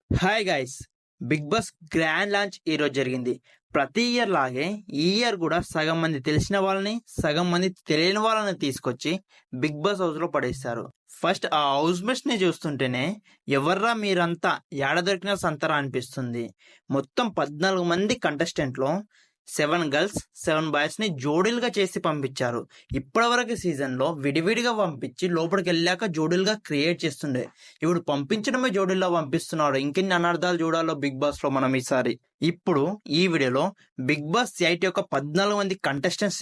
Hi guys. Bigg Boss grand launch ఈరోజు జరిగింది. ప్రతి ఇయర్ లాగే ఈ ఇయర్ కూడా సగం మంది తెలిసిన వాళ్ళని, సగం మంది తెలియని వాళ్ళని తీసుకొచ్చి బిగ్ బాస్ హౌస్ లో పడేస్తారు. ఫస్ట్ ఆ హౌస్ మేట్స్ ని చూస్తుంటేనే ఎవర్రా మీరంతా ఏడ దొరికిన సంతరా అనిపిస్తుంది. మొత్తం 14 మంది కంటెస్టెంట్ లో 7 గర్ల్స్ 7 బాయ్స్ ని జోడీలుగా చేసి పంపించారు. ఇప్పటివరకు సీజన్ లో విడివిడిగా పంపించి లోపలికి వెళ్ళాక జోడీలుగా క్రియేట్ చేస్తుండే. ఇప్పుడు పంపించడమే జోడీల్లో పంపిస్తున్నాడు. ఇంకెన్ని అనర్థాలు చూడాలో బిగ్ బాస్ లో మనం ఈసారి. ఇప్పుడు ఈ వీడియోలో బిగ్ బాస్ 8 యొక్క 14 మంది కంటెస్టెంట్స్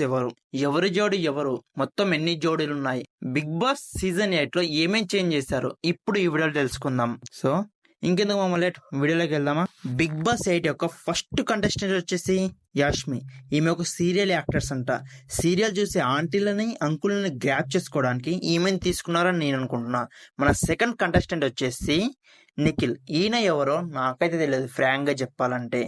ఎవరి జోడీ ఎవరు, మొత్తం ఎన్ని జోడీలు ఉన్నాయి, బిగ్ బాస్ సీజన్ 8 లో ఏమేం చేంజ్ చేశారు, ఇప్పుడు ఈ వీడియోలో తెలుసుకుందాం. సో ఇంకెందుకు మమ్మల్ని వీడియోలోకి వెళ్దామా. బిగ్ బాస్ 8 యొక్క ఫస్ట్ కంటెస్టెంట్ వచ్చేసి యాష్మి. ఈమె ఒక సీరియల్ యాక్టర్స్ అంట. సీరియల్ చూసే ఆంటీలని అంకుల్ని గ్రాప్ చేసుకోవడానికి ఈమెను తీసుకున్నారని నేను అనుకుంటున్నా. మన సెకండ్ కంటెస్టెంట్ వచ్చేసి నిఖిల్. ఈయన ఎవరో నాకైతే తెలియదు ఫ్రాంక్ గా చెప్పాలంటే.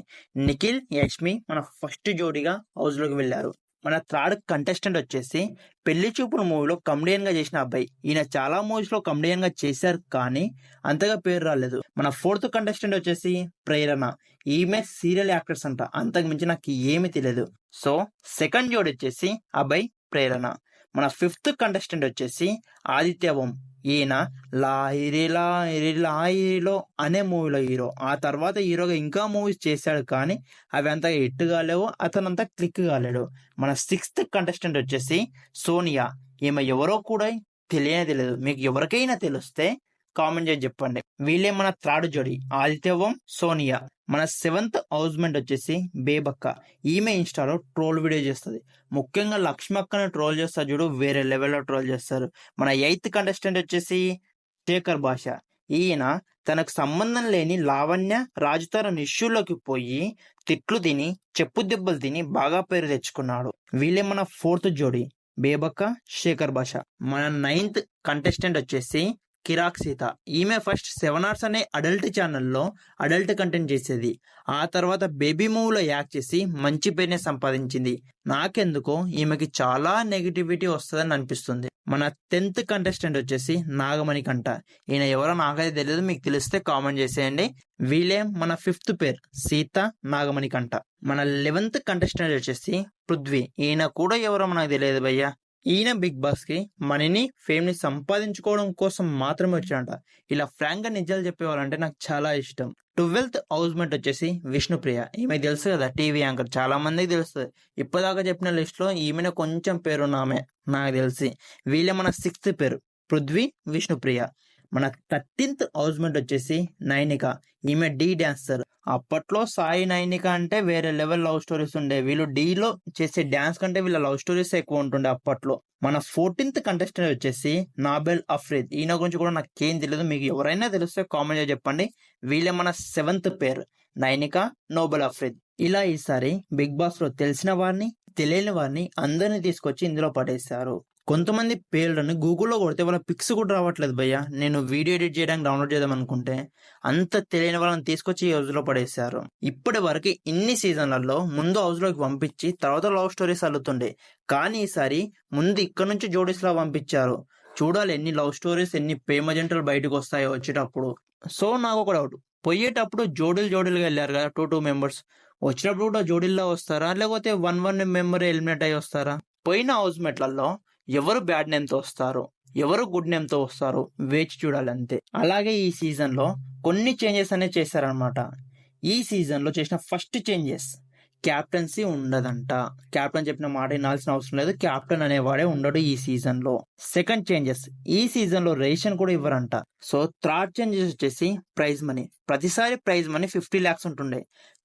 నిఖిల్ యాష్మి మన ఫస్ట్ జోడీగా హౌస్ లోకి వెళ్ళారు. మన థర్డ్ కంటెస్టెంట్ వచ్చేసి పెళ్లి చూపుల మూవీలో కమెడియన్ గా చేసిన అబ్బాయి. ఈయన చాలా మూవీస్ లో కమెడియన్ గా చేశారు కానీ అంతగా పేరు రాలేదు. మన ఫోర్త్ కంటెస్టెంట్ వచ్చేసి ప్రేరణ. ఈమె సీరియల్ యాక్టర్స్ అంట. అంతకు మించి నాకు ఏమీ తెలియదు. సో సెకండ్ జోడి వచ్చేసి అబ్బాయి ప్రేరణ. మన ఫిఫ్త్ కంటెస్టెంట్ వచ్చేసి ఆదిత్య ఓం. ఈయన లాహిరి లాహిరి లాహిరిలో అనే మూవీలో హీరో. ఆ తర్వాత హీరోగా ఇంకా మూవీస్ చేశాడు కానీ అవి అంతగా హిట్ కాలేవు, అతనంతా క్లిక్ కాలేడు. మన సిక్స్త్ కంటెస్టెంట్ వచ్చేసి సోనియా. ఈమె ఎవరో కూడా తెలియదు. మీకు ఎవరికైనా తెలిస్తే కామెంట్ చేసి చెప్పండి. వీళ్ళే మన థర్డ్ జోడి ఆదిత్య ఓం, సోనియా. మన సెవెంత్ హౌస్మెంట్ వచ్చేసి బేబక్క. ఈమె ఇన్స్టాలో ట్రోల్ వీడియో చేస్తుంది. ముఖ్యంగా లక్ష్మక్కను ట్రోల్ చేస్తారు చూడు, వేరే లెవెల్లో ట్రోల్ చేస్తారు. మన ఎయిత్ కంటెస్టెంట్ వచ్చేసి శేఖర్ భాష. ఈయన తనకు సంబంధం లేని లావణ్య రాజుతార ఇష్యూలోకి పోయి తిట్లు తిని చెప్పు దెబ్బలు తిని బాగా పేరు తెచ్చుకున్నాడు. వీళ్ళే మన ఫోర్త్ జోడి బేబక్క, శేఖర్ భాష. మన నైన్త్ కంటెస్టెంట్ వచ్చేసి కిరాక్ సీత. ఈమె ఫస్ట్ 7 అవర్స్ అనే అడల్ట్ ఛానల్లో అడల్ట్ కంటెంట్ చేసేది. ఆ తర్వాత బేబీ మూవీలో యాక్ట్ చేసి మంచి పేరుని సంపాదించింది. నాకెందుకో ఈమెకి చాలా నెగిటివిటీ వస్తుందని అనిపిస్తుంది. మన 10th కంటెస్టెంట్ వచ్చేసి నాగమణి కంట. ఈయన ఎవరో నాకైతే తెలియదు, మీకు తెలిస్తే కామెంట్ చేసేయండి. వీళ్ళే మన ఫిఫ్త్ పేర్ సీత నాగమణి కంట. మన 11th కంటెస్టెంట్ వచ్చేసి పృథ్వీ. ఈయన కూడా ఎవరో మనకు తెలియదు భయ్యా. ఈయన బిగ్ బాస్ కి మనీని ఫేమ్ ని సంపాదించుకోవడం కోసం మాత్రమే వచ్చాడంట. ఇలా ఫ్రాంక్ గా నిజాలు చెప్పేవాళ్ళంటే నాకు చాలా ఇష్టం. 12th హౌస్మేట్ వచ్చేసి విష్ణుప్రియ. ఈమె తెలుసు కదా, టీవీ యాంకర్, చాలా మందికి తెలుస్తుంది. ఇప్పటిదాకా చెప్పిన లిస్ట్ లో ఈమెను కొంచెం పేరున్నామే నాకు తెలిసి. వీళ్ళే మన 6th పేరు పృథ్వీ, విష్ణుప్రియ. మన 13th హౌస్మేట్ వచ్చేసి నైనిక. ఈమె డి డాన్సర్. అప్పట్లో సాయి నైనిక అంటే వేరే లెవెల్ లవ్ స్టోరీస్ ఉండే. వీళ్ళు డీలో చేసే డాన్స్ కంటే వీళ్ళ లవ్ స్టోరీస్ ఎక్కువ ఉంటుండే అప్పట్లో. మన 14th కంటెస్టెంట్ వచ్చేసి నాబెల్ అఫ్రీద్. ఈయన గురించి కూడా నాకేం తెలియదు, మీకు ఎవరైనా తెలిస్తే కామెంట్ చేసి చెప్పండి. వీళ్ళే మన 7th పేరు నైనిక, నోబెల్ అఫ్రీద్. ఇలా ఈసారి బిగ్ బాస్ లో తెలిసిన వారిని తెలియని వారిని అందరినీ తీసుకొచ్చి ఇందులో పడేశారు. కొంతమంది పేర్లను గూగుల్లో కొడితే వాళ్ళ పిక్స్ కూడా రావట్లేదు భయ్య. నేను వీడియో ఎడిట్ చేయడానికి డౌన్లోడ్ చేద్దాం అనుకుంటే అంత తెలియని వాళ్ళని తీసుకొచ్చి ఈ హౌస్ లో పడేశారు. ఇప్పటి వరకు ఇన్ని సీజన్లలో ముందు హౌస్ లోకి పంపించి తర్వాత లవ్ స్టోరీస్ అల్లుతుండే, కానీ ఈసారి ముందు ఇక్కడ నుంచి జోడీస్ లా పంపించారు. చూడాలి ఎన్ని లవ్ స్టోరీస్, ఎన్ని ప్రేమ జంటలు బయటకు వస్తాయో వచ్చేటప్పుడు. సో నాకు ఒక డౌట్, పోయేటప్పుడు జోడీలుగా వెళ్ళారు కదా, 2 మెంబర్స్. వచ్చినప్పుడు కూడా జోడీల్లో వస్తారా, లేకపోతే 1 మెంబర్ ఎలిమినేట్ అయ్యి వస్తారా? పోయిన హౌస్ మేట్లలో ఎవరు బ్యాడ్ నేమ్ తో వస్తారు, ఎవరు గుడ్ నేమ్ తో వస్తారు వేచి చూడాలి అంతే. అలాగే ఈ సీజన్ లో కొన్ని చేంజెస్ అనేది చేశారనమాట. ఈ సీజన్ లో చేసిన ఫస్ట్ చేంజెస్, క్యాప్టెన్సీ ఉండదంట. క్యాప్టెన్ చెప్పిన మాట వినాల్సిన అవసరం లేదు, క్యాప్టెన్ అనేవాడే ఉండడు ఈ సీజన్ లో. సెకండ్ చేంజెస్, ఈ సీజన్ లో రేషన్ కూడా ఇవ్వరంట. సో థర్డ్ చేంజెస్ వచ్చేసి ప్రైజ్ మనీ. ప్రతిసారి ప్రైజ్ మనీ 50 lakhs ఉంటుండే,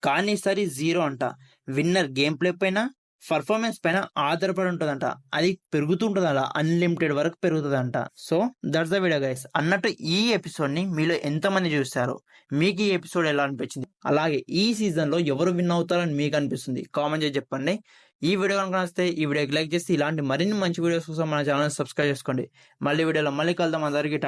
కానీ ఈసారి 0 అంట. విన్నర్ గేమ్ ప్లే పైన, పర్ఫార్మెన్స్ పైన ఆధారపడి ఉంటుందంట. అది పెరుగుతుంటుందంట, అన్లిమిటెడ్ వరకు పెరుగుతుందంట. So that's the video guys. అన్నట్టు ఈ ఎపిసోడ్ ని మీలో ఎంతమంది చూస్తారు, మీకు ఈ ఎపిసోడ్ ఎలా అనిపించింది, అలాగే ఈ సీజన్ లో ఎవరు విన్ అవుతారని మీకు అనిపిస్తుంది కామెంట్ చేసి చెప్పండి. ఈ వీడియో కనుక నచ్చితే ఈ వీడియోకి లైక్ చేసి ఇలాంటి మరిన్ని మంచి వీడియోస్ కోసం మన ఛానల్ సబ్స్క్రైబ్ చేసుకోండి. మళ్ళీ వీడియోలో మళ్ళీ కలుద్దాం. అందరికీ